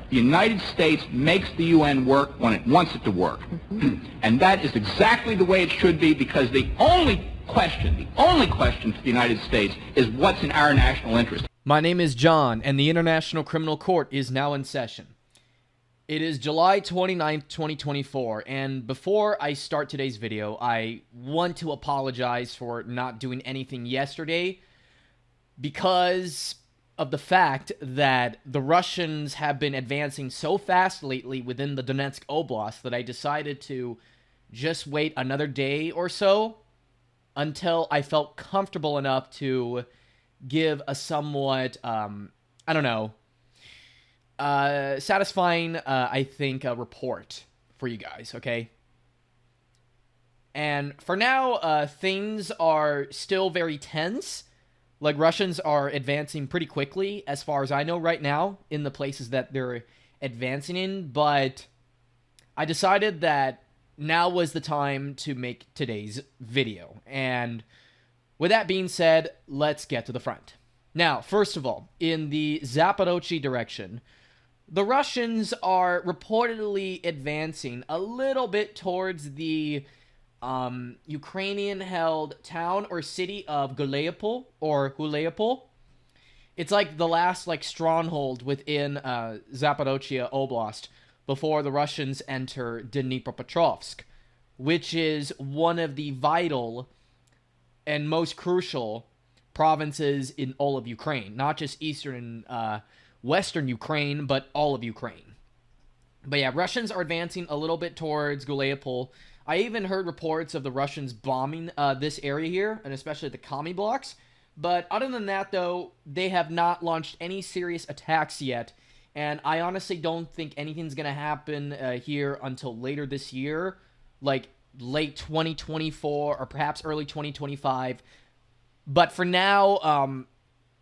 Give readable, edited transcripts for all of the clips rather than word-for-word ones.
The United States makes the UN work when it wants it to work. And that is exactly the way it should be, because the only question for the United States is what's in our national interest. My name is John, and the International Criminal Court is now in session. It is July 29th, 2024, and before I start today's video, I want to apologize for not doing anything yesterday because of the fact that the Russians have been advancing so fast lately within the Donetsk Oblast that I decided to just wait another day or so until I felt comfortable enough to give a somewhat, satisfying, I think, report for you guys, okay? And for now, things are still very tense. Like, Russians are advancing pretty quickly, as far as I know right now, in the places that they're advancing in, but I decided that now was the time to make today's video. And with that being said, let's get to the front. Now, first of all, in the Zaporozhye direction, the Russians are reportedly advancing a little bit towards the Ukrainian-held town or city of Guleapol, or Huleapol. It's like the last, stronghold within Zaporozhye Oblast before the Russians enter Dnipropetrovsk, which is one of the vital and most crucial provinces in all of Ukraine. Not just eastern and western Ukraine, but all of Ukraine. But yeah, Russians are advancing a little bit towards Guleapol. I even heard reports of the Russians bombing this area here, and especially the Kami blocks. But other than that, though, they have not launched any serious attacks yet. And I honestly don't think anything's going to happen here until later this year. Like late 2024 or perhaps early 2025. But for now,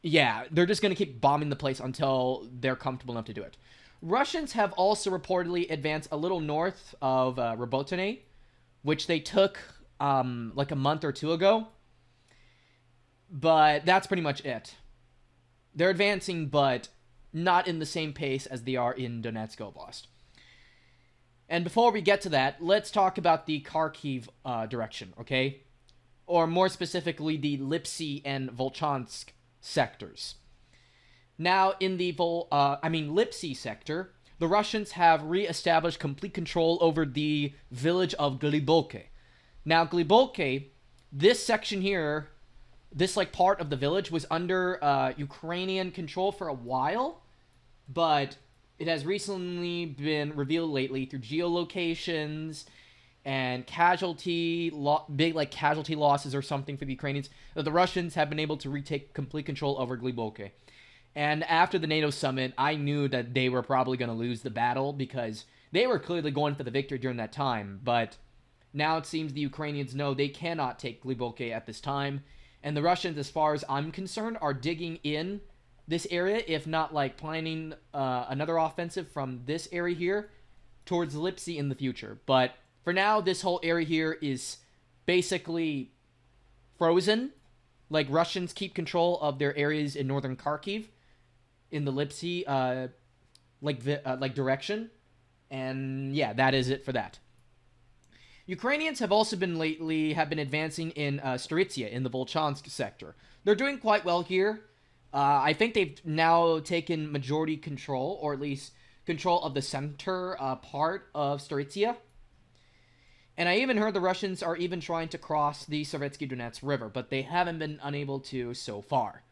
yeah, they're just going to keep bombing the place until they're comfortable enough to do it. Russians have also reportedly advanced a little north of Robotine, which they took like a month or two ago. But that's pretty much it. They're advancing, but not in the same pace as they are in Donetsk Oblast. And before we get to that, let's talk about the Kharkiv direction, okay? Or more specifically, the Lipsy and Volchansk sectors. Now, in the Lipsy sector, the Russians have re-established complete control over the village of Gliboke. Now, Gliboke, this section here, this part of the village was under Ukrainian control for a while, but it has recently been revealed lately through geolocations and big casualty losses or something for the Ukrainians, that the Russians have been able to retake complete control over Gliboke. And after the NATO summit, I knew that they were probably going to lose the battle because they were clearly going for the victory during that time. But now it seems the Ukrainians know they cannot take Gliboke at this time. And the Russians, as far as I'm concerned, are digging in this area, if not planning another offensive from this area here towards Lipsy in the future. But for now, this whole area here is basically frozen. Like, Russians keep control of their areas in northern Kharkiv, in the Lipsy, direction. And yeah, that is it for that. Ukrainians have also been advancing in Storytsia, in the Volchansk sector. They're doing quite well here. I think they've now taken majority control, or at least control of the center part of Storytsia. And I even heard the Russians are even trying to cross the Savetsky Donets River, but they haven't been unable to so far.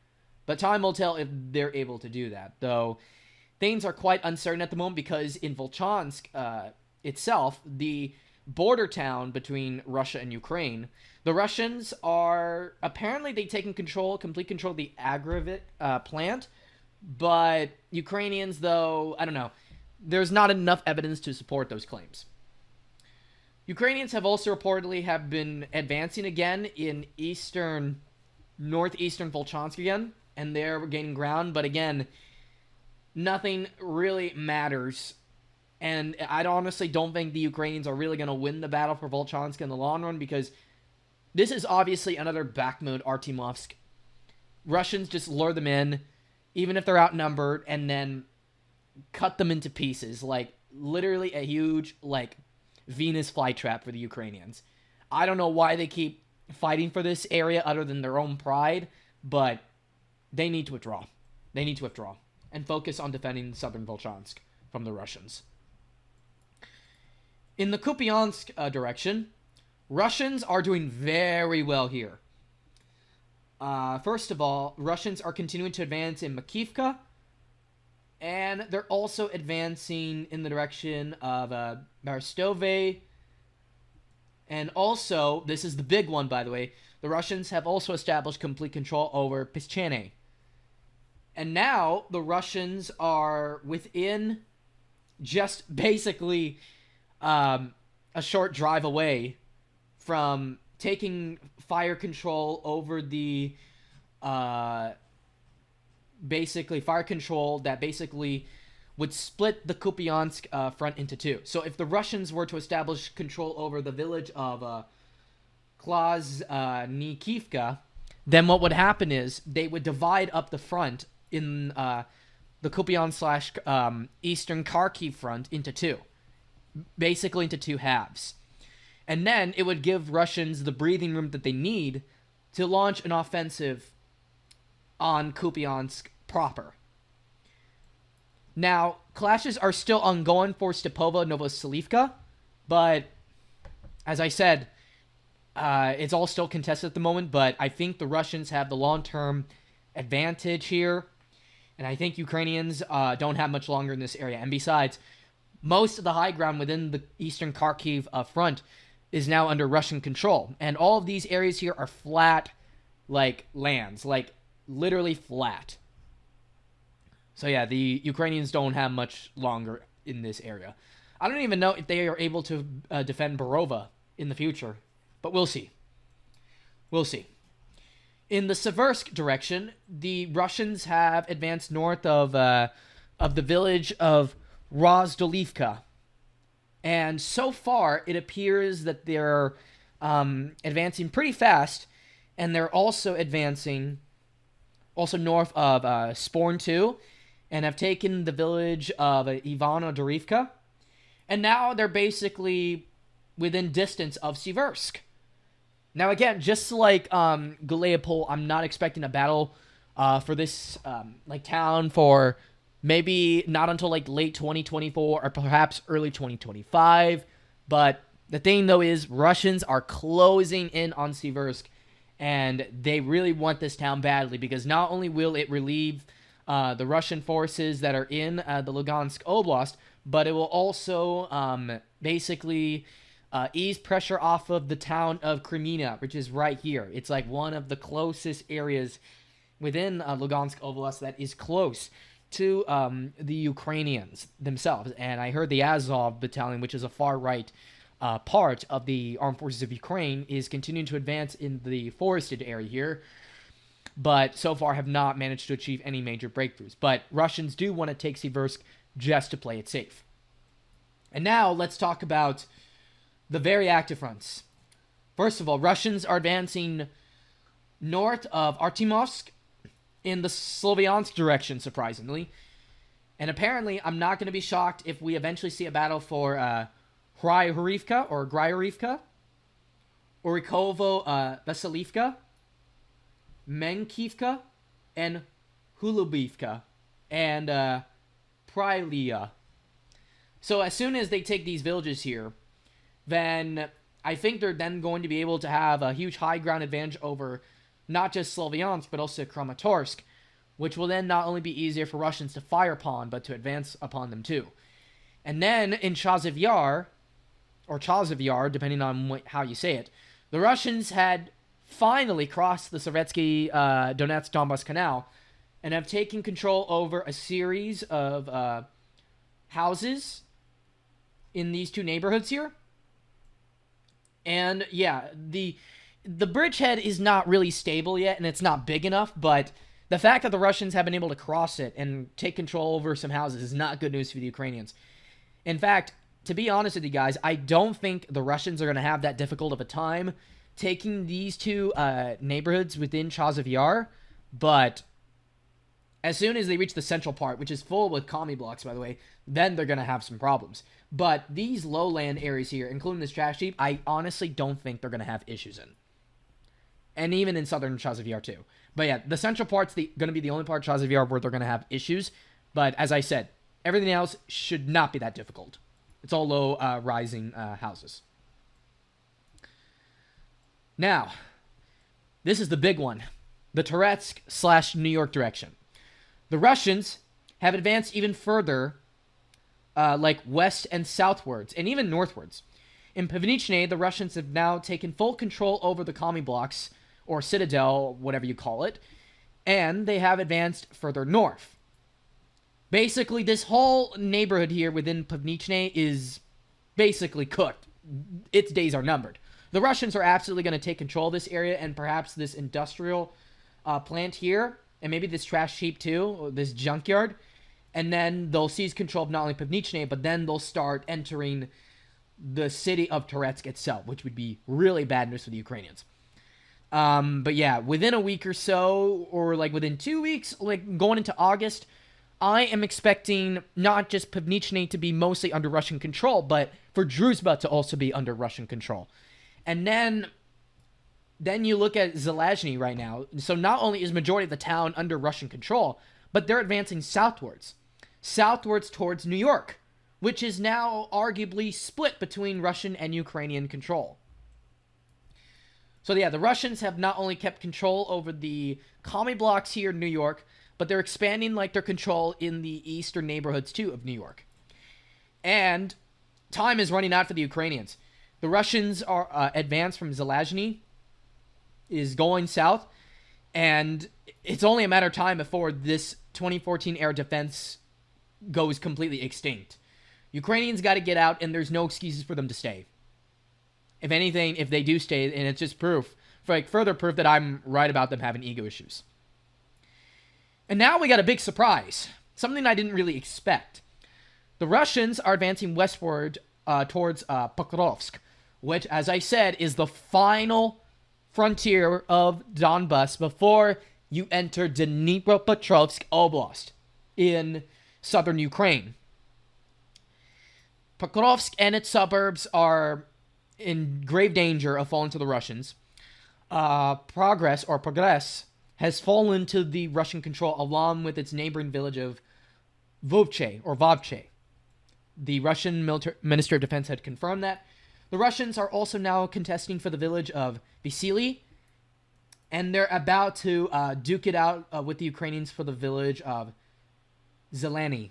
But time will tell if they're able to do that, though things are quite uncertain at the moment because in Volchansk itself, the border town between Russia and Ukraine, the Russians are apparently they've taken complete control of the Agravit plant, but Ukrainians, though, I don't know, there's not enough evidence to support those claims. Ukrainians have also reportedly have been advancing again in northeastern Volchansk again, and they're gaining ground, but again, nothing really matters. And I honestly don't think the Ukrainians are really going to win the battle for Volchansk in the long run, because this is obviously another Bakhmut, Artemovsk. Russians just lure them in, even if they're outnumbered, and then cut them into pieces, like literally a huge like Venus flytrap for the Ukrainians. I don't know why they keep fighting for this area other than their own pride, but they need to withdraw. They need to withdraw and focus on defending southern Volchansk from the Russians. In the Kupiansk direction, Russians are doing very well here. First of all, Russians are continuing to advance in Makivka, and they're also advancing in the direction of Barstove. And also, this is the big one, by the way, the Russians have also established complete control over Pischene. And now the Russians are within just basically a short drive away from taking fire control over the basically fire control that basically would split the Kupiansk front into two. So if the Russians were to establish control over the village of Klaznikivka, then what would happen is they would divide up the front in the Kupiansk / Eastern Kharkiv front into two. Basically into two halves. And then it would give Russians the breathing room that they need to launch an offensive on Kupiansk proper. Now, clashes are still ongoing for Stepova Novoselivka, but as I said, it's all still contested at the moment, but I think the Russians have the long-term advantage here, and I think Ukrainians don't have much longer in this area. And besides, most of the high ground within the Eastern Kharkiv front is now under Russian control, and all of these areas here are flat, like, lands, like, literally flat. So yeah, the Ukrainians don't have much longer in this area. I don't even know if they are able to defend Borova in the future, but we'll see. We'll see. In the Seversk direction, the Russians have advanced north of the village of Rozdolivka. And so far, it appears that they're advancing pretty fast, and they're also advancing also north of Sporn 2, and have taken the village of Ivano-Dorivka, and now they're basically within distance of Seversk. Now again, just like Galeopol, I'm not expecting a battle for this town for maybe not until like late 2024 or perhaps early 2025. But the thing though is Russians are closing in on Seversk, and they really want this town badly because not only will it relieve the Russian forces that are in the Lugansk Oblast, but it will also basically ease pressure off of the town of Kreminna, which is right here. It's like one of the closest areas within Lugansk Oblast that is close to the Ukrainians themselves. And I heard the Azov battalion, which is a far-right part of the armed forces of Ukraine, is continuing to advance in the forested area here, but so far have not managed to achieve any major breakthroughs. But Russians do want to take Seversk just to play it safe. And now let's talk about the very active fronts. First of all, Russians are advancing north of Artemovsk in the Sloviansk direction, surprisingly. And apparently, I'm not going to be shocked if we eventually see a battle for Hryhorivka or Gryhorivka, Orikovo Vasilivka, Menkivka, and Hulubivka, and Prylia. So as soon as they take these villages here, then I think they're then going to be able to have a huge high ground advantage over not just Sloviansk, but also Kramatorsk, which will then not only be easier for Russians to fire upon, but to advance upon them too. And then in Chaziv Yar, or Chaziv Yar, depending on how you say it, the Russians had finally crossed the Sovietsky Donetsk-Donbass Canal and have taken control over a series of houses in these two neighborhoods here. And yeah, the bridgehead is not really stable yet, and it's not big enough, but the fact that the Russians have been able to cross it and take control over some houses is not good news for the Ukrainians. In fact, to be honest with you guys, I don't think the Russians are going to have that difficult of a time taking these two neighborhoods within Chaziv Yar, but As soon as they reach the central part, which is full with commie blocks, by the way, then they're going to have some problems. But these lowland areas here, including this trash heap, I honestly don't think they're going to have issues in. And even in southern Chasivyar too. But yeah, the central part's going to be the only part of Chasivyar where they're going to have issues. But as I said, everything else should not be that difficult. It's all low rising houses. Now, this is the big one. The Toretsk/New York direction. The Russians have advanced even further, like west and southwards, and even northwards. In Pivnichne, the Russians have now taken full control over the commie blocks, or citadel, whatever you call it, and they have advanced further north. Basically, this whole neighborhood here within Pivnichne is basically cooked. Its days are numbered. The Russians are absolutely going to take control of this area, and perhaps this industrial plant here, and maybe this trash heap too, or this junkyard, and then they'll seize control of not only Pivnichne, but then they'll start entering the city of Toretsk itself, which would be really bad news for the Ukrainians. But yeah, within a week or so, or like within 2 weeks, like going into August, I am expecting not just Pivnichne to be mostly under Russian control, but for Druzhba to also be under Russian control. And then you look at Zalazhny right now. So not only is majority of the town under Russian control, but they're advancing southwards towards New York, which is now arguably split between Russian and Ukrainian control. So yeah, the Russians have not only kept control over the commie blocks here in New York, but they're expanding like their control in the eastern neighborhoods too of New York. And time is running out for the Ukrainians. The Russians are advanced from Zalazhny, is going south, and it's only a matter of time before this 2014 air defense goes completely extinct. Ukrainians got to get out, and there's no excuses for them to stay. If anything, if they do stay, and it's just proof, further proof that I'm right about them having ego issues. And now we got a big surprise, something I didn't really expect. The Russians are advancing westward towards Pokrovsk, which, as I said, is the final frontier of Donbas before you enter Dnipropetrovsk Oblast in southern Ukraine. Pokrovsk and its suburbs are in grave danger of falling to the Russians. Progress has fallen to the Russian control along with its neighboring village of Vovche. The Russian Minister of Defense had confirmed that. The Russians are also now contesting for the village of Vasily, and they're about to duke it out with the Ukrainians for the village of Zeleny,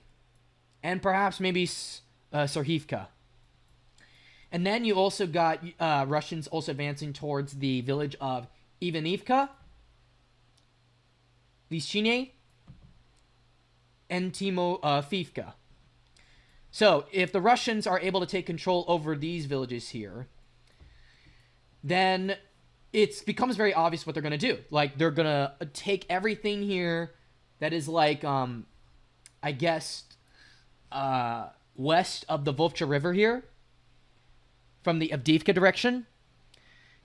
and perhaps maybe Sorhivka. And then you also got Russians also advancing towards the village of Ivanivka, Lyshine, and Timofivka. So, if the Russians are able to take control over these villages here, then it becomes very obvious what they're going to do. Like, they're going to take everything here that is like, I guess, west of the Vovcha River here, from the Avdiivka direction.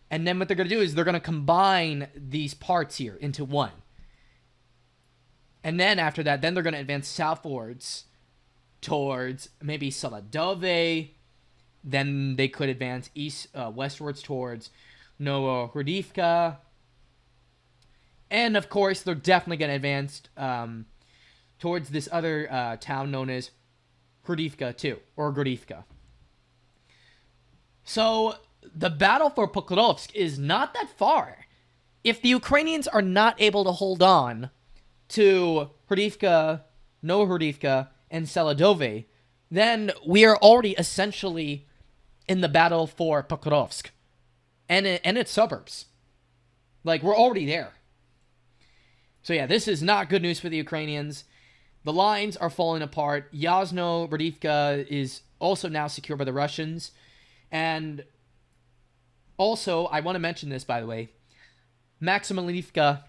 And then what they're going to do is they're going to combine these parts here into one. And then after that, then they're going to advance southwards towards maybe Saladove. Then they could advance westwards towards Novohradivka. And of course, they're definitely going to advance towards this other town known as Hradivka too, or Gradivka. So the battle for Pokrovsk is not that far. If the Ukrainians are not able to hold on to Hradivka, Novohradivka, and Saladove, then we are already essentially in the battle for Pokrovsk and its suburbs. Like, we're already there. So yeah, this is not good news for the Ukrainians. The lines are falling apart. Yasno Radivka is also now secured by the Russians. And also, I want to mention this, by the way. Maximalivka,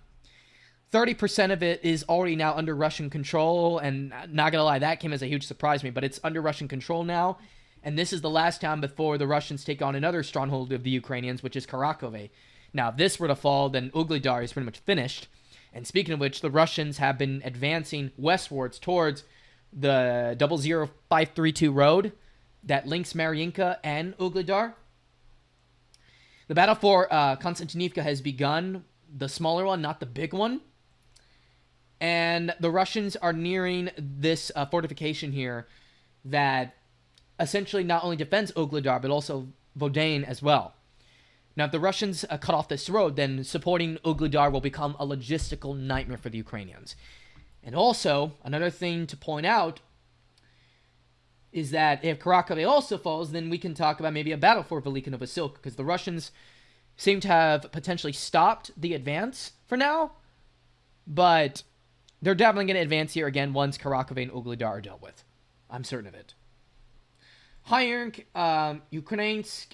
30% of it is already now under Russian control, and not gonna lie, that came as a huge surprise to me, but it's under Russian control now, and this is the last time before the Russians take on another stronghold of the Ukrainians, which is Kharkov. Now, if this were to fall, then Ugledar is pretty much finished, And speaking of which, the Russians have been advancing westwards towards the 00532 road that links Mariinka and Ugledar. The battle for Konstantinivka has begun, the smaller one, not the big one. And the Russians are nearing this fortification here that essentially not only defends Ugledar, but also Vodane as well. Now, if the Russians cut off this road, then supporting Ugledar will become a logistical nightmare for the Ukrainians. And also, another thing to point out is that if Karakovy also falls, then we can talk about maybe a battle for Velika Novosilk, because the Russians seem to have potentially stopped the advance for now, but they're definitely going to advance here again once Karakovy and Ugledar are dealt with. I'm certain of it. Hayerk, Ukrainsk,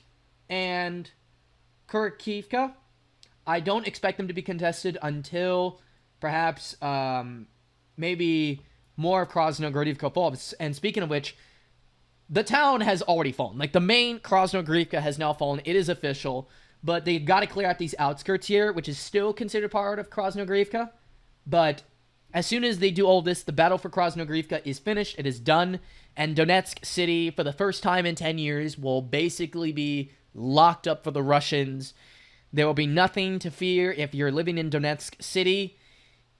and Kharkivka, I don't expect them to be contested until perhaps maybe more of Krasnogorivka falls. And speaking of which, the town has already fallen. Like, the main Krasnogorivka has now fallen. It is official. But they got to clear out these outskirts here, which is still considered part of Krasnogorivka. But as soon as they do all this, the battle for Krasnogorivka is finished. It is done. And Donetsk City, for the first time in 10 years, will basically be locked up for the Russians. There will be nothing to fear if you're living in Donetsk City.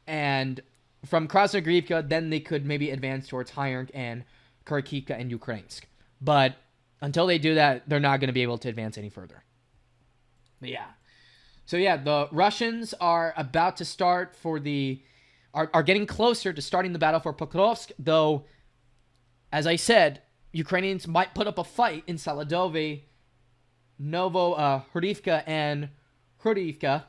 And from Krasnogorivka, then they could maybe advance towards Hayerk and Kharkivka and Ukrainsk. But until they do that, they're not going to be able to advance any further. But yeah. So yeah, the Russians are about to start for are getting closer to starting the battle for Pokrovsk, though, as I said, Ukrainians might put up a fight in Saladove, Horivka, and Hrudivka.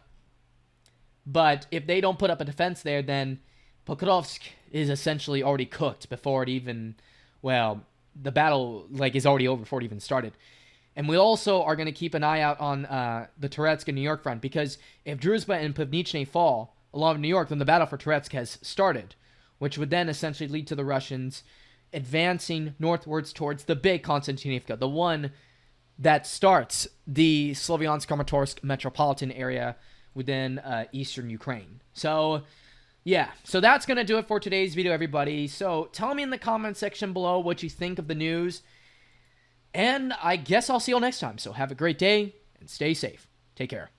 But if they don't put up a defense there, then Pokrovsk is essentially already cooked before it even, well, the battle is already over before it even started. And we also are going to keep an eye out on the Toretsk and New York front, because if Druzhba and Pivnichny fall along New York, then the battle for Toretsk has started, which would then essentially lead to the Russians advancing northwards towards the big Konstantinivka, the one that starts the Slovyansk-Kramatorsk metropolitan area within eastern Ukraine. So, yeah. So that's going to do it for today's video, everybody. So tell me in the comment section below what you think of the news. And I guess I'll see you all next time. So have a great day and stay safe. Take care.